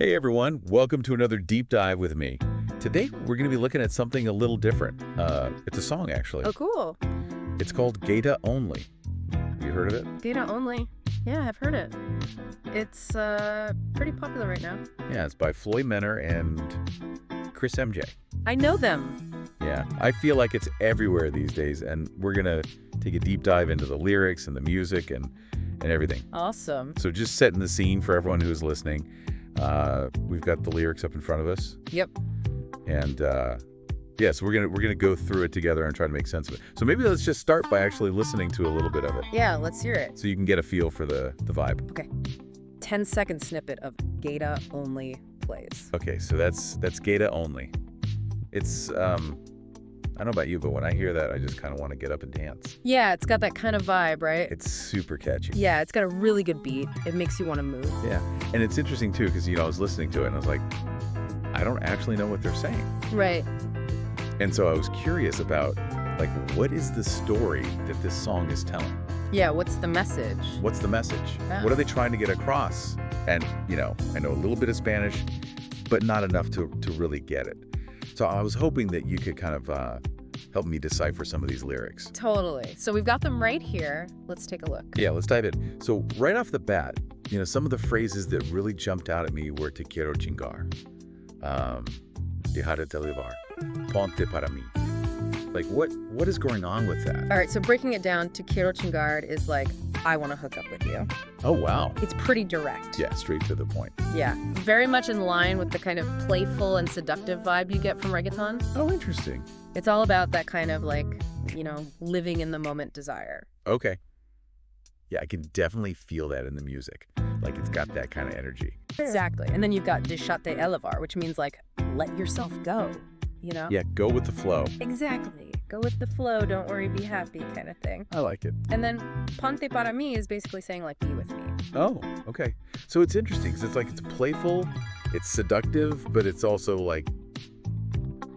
Hey everyone, welcome to another deep dive with me. Today we're going to be looking at something a little different. It's a song actually. Oh, cool. It's called Gata Only. Have you heard of it? Gata Only. Yeah, I've heard it. It's pretty popular right now. Yeah, it's by FloyyMenor and Cris MJ. I know them. Yeah, I feel like it's everywhere these days, and we're going to take a deep dive into the lyrics and the music and everything. Awesome. So just setting the scene for everyone who's listening. We've got the lyrics up in front of us. Yep. And yeah, so we're gonna go through it together and try to make sense of it. So maybe let's just start by actually listening to a little bit of it. Yeah, let's hear it. So you can get a feel for the vibe. Okay. 10-second snippet of Gata Only plays. Okay, so that's Gata Only. It's I don't know about you, but when I hear that, I just kind of want to get up and dance. Yeah, it's got that kind of vibe, right? It's super catchy. Yeah, it's got a really good beat. It makes you want to move. Yeah, and it's interesting too because I was listening to it and I was like, I don't actually know what they're saying. Right. And so I was curious about what is the story that this song is telling? Yeah, what's the message? What's the message? Yeah. What are they trying to get across? And, I know a little bit of Spanish, but not enough to really get it. So I was hoping that you could kind of help me decipher some of these lyrics. Totally. So we've got them right here. Let's take a look. Yeah, let's dive in. So right off the bat, some of the phrases that really jumped out at me were te quiero chingar, dejar de llevar, ponte para mí. What is going on with that? All right, so breaking it down, te quiero chingar is like, I want to hook up with you. Oh, wow. It's pretty direct. Yeah, straight to the point. Yeah, very much in line with the kind of playful and seductive vibe you get from reggaeton. Oh, interesting. It's all about that kind of living in the moment desire. Okay. Yeah, I can definitely feel that in the music. It's got that kind of energy. Exactly. And then you've got deixate elevar, which means let yourself go, Yeah, go with the flow. Exactly. Go with the flow, don't worry, be happy kind of thing. I like it. And then ponte para mí is basically saying be with me. Oh, okay. So it's interesting because it's playful, it's seductive, but it's also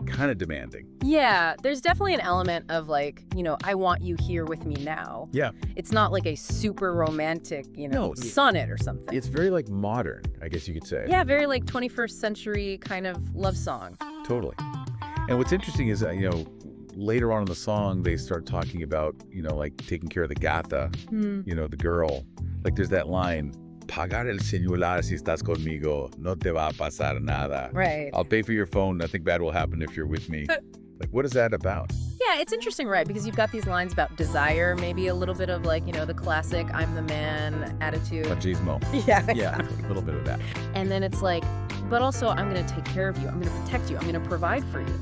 kind of demanding. Yeah, there's definitely an element of I want you here with me now. Yeah. It's not like a super romantic, sonnet or something. It's very modern, I guess you could say. Yeah, very 21st century kind of love song. Totally. And what's interesting is later on in the song, they start talking about, taking care of the gata, the girl. There's that line, pagar el celular si estás conmigo, no te va a pasar nada. Right. I'll pay for your phone, nothing bad will happen if you're with me. What is that about? Yeah, it's interesting, right? Because you've got these lines about desire, maybe a little bit of the classic I'm the man attitude. Machismo. Yeah, exactly. Yeah, a little bit of that. And then it's but also I'm going to take care of you. I'm going to protect you. I'm going to provide for you.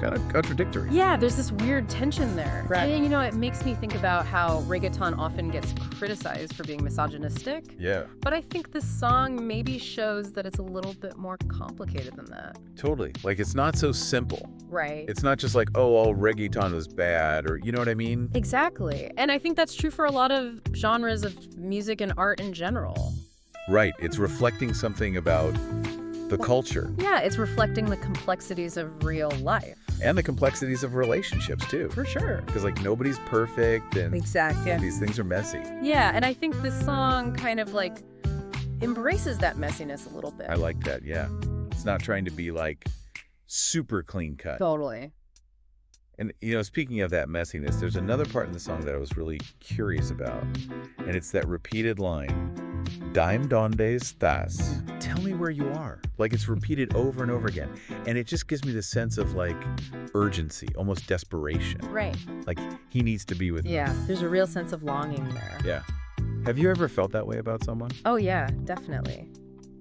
Kind of contradictory. Yeah, there's this weird tension there. Right. And, it makes me think about how reggaeton often gets criticized for being misogynistic. Yeah. But I think this song maybe shows that it's a little bit more complicated than that. Totally. It's not so simple. Right. It's not just all reggaeton is bad, or you know what I mean? Exactly. And I think that's true for a lot of genres of music and art in general. Right. It's reflecting something about the culture. Yeah, it's reflecting the complexities of real life. And the complexities of relationships, too. For sure. Because, nobody's perfect, and exactly. These things are messy. Yeah, and I think this song kind of, embraces that messiness a little bit. I like that, yeah. It's not trying to be, super clean cut. Totally. And, speaking of that messiness, there's another part in the song that I was really curious about. And it's that repeated line, Dime donde estás? Tell me where you are. It's repeated over and over again. And it just gives me the sense of, urgency, almost desperation. Right. He needs to be with me. Yeah, there's a real sense of longing there. Yeah. Have you ever felt that way about someone? Oh, yeah, definitely.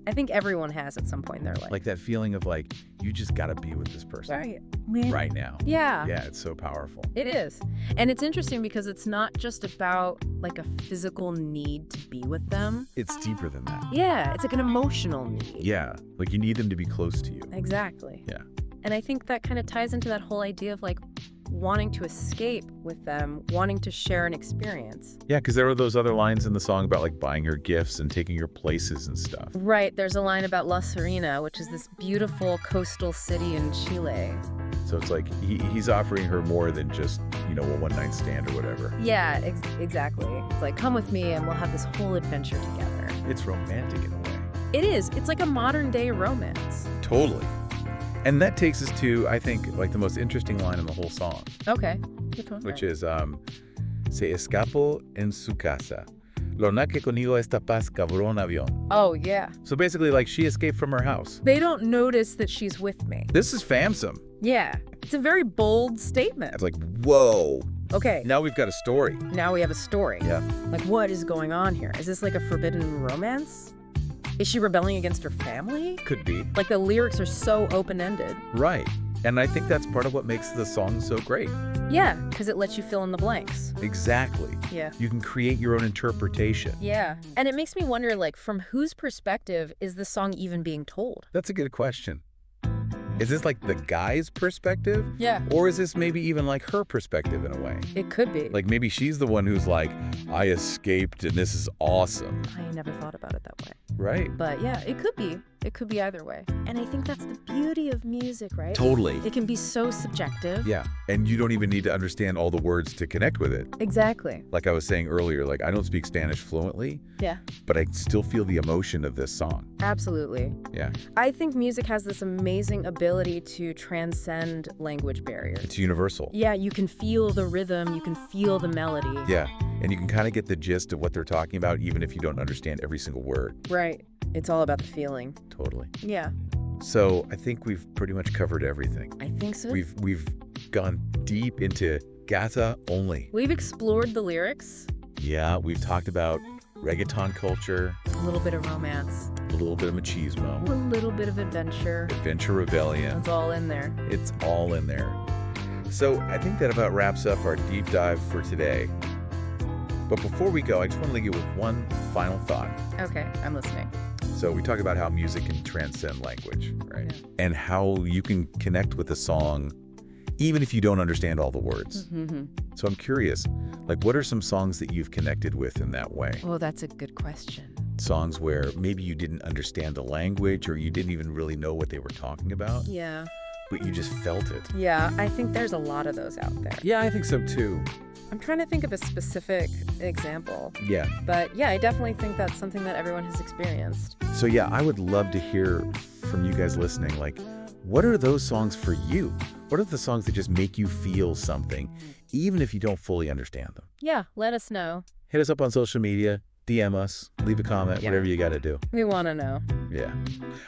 I think everyone has at some point in their life. That feeling of you just got to be with this person. Right now. Yeah. Yeah, it's so powerful. It is. And it's interesting because it's not just about a physical need to be with them. It's deeper than that. Yeah, it's an emotional need. Yeah, you need them to be close to you. Exactly. Yeah. And I think that kind of ties into that whole idea of wanting to escape with them, wanting to share an experience. Yeah, because there were those other lines in the song about buying her gifts and taking her places and stuff. Right. There's a line about La Serena, which is this beautiful coastal city in Chile. So it's he's offering her more than just, a one-night stand or whatever. Yeah, exactly. It's come with me and we'll have this whole adventure together. It's romantic in a way. It is. It's like a modern day romance. Totally. And that takes us to, I think, like the most interesting line in the whole song, Okay. Which one? which is, se escapo en su casa. Lorna que conmigo esta paz cabrón avión. Oh, yeah. So basically, like, she escaped from her house. They don't notice that she's with me. This is famsome. Yeah. It's a very bold statement. It's like, whoa. Okay. Now we've got a story. Now we have a story. Yeah. Like, what is going on here? Is this like a forbidden romance? Is she rebelling against her family? Could be. Like, the lyrics are so open-ended. Right. And I think that's part of what makes the song so great. Yeah, because it lets you fill in the blanks. Exactly. Yeah. You can create your own interpretation. Yeah. And it makes me wonder, like, from whose perspective is the song even being told? That's a good question. Is this like the guy's perspective? Yeah. Or is this maybe even like her perspective in a way? It could be. Like maybe she's the one who's like, I escaped and this is awesome. I never thought about it that way. Right. But yeah, it could be. It could be either way. And I think that's the beauty of music, right? Totally. It can be so subjective. Yeah. And you don't even need to understand all the words to connect with it. Exactly. Like I was saying earlier, like I don't speak Spanish fluently, Yeah. but I still feel the emotion of this song. Absolutely. Yeah. I think music has this amazing ability to transcend language barriers. It's universal. Yeah, you can feel the rhythm, you can feel the melody. Yeah. And you can kind of get the gist of what they're talking about, even if you don't understand every single word. Right. It's all about the feeling. Totally. Yeah, So I think we've pretty much covered everything. I think so. We've gone deep into Gata only. We've explored the lyrics, Yeah, we've talked about reggaeton culture, a little bit of romance, a little bit of machismo, a little bit of adventure. adventure rebellion. It's all in there. It's all in there. So I think that about wraps up our deep dive for today. But before we go, I just want to leave you with one final thought. Okay, I'm listening. So we talk about how music can transcend language, right? Yeah. And how you can connect with a song even if you don't understand all the words. Mm-hmm. So I'm curious, like what are some songs that you've connected with in that way? Oh, that's a good question. Songs where maybe you didn't understand the language or you didn't even really know what they were talking about, Yeah. but you just felt it. Yeah, I think there's a lot of those out there. Yeah, I think so too. I'm trying to think of a specific example. Yeah. But yeah, I definitely think that's something that everyone has experienced. So yeah, I would love to hear from you guys listening, like, what are those songs for you? What are the songs that just make you feel something, even if you don't fully understand them? Yeah, let us know. Hit us up on social media, DM us, leave a comment, Yeah. whatever you got to do. We want to know. Yeah.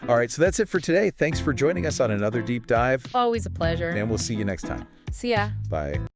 All right, so that's it for today. Thanks for joining us on another deep dive, Always a pleasure. and we'll see you next time. See ya. Bye.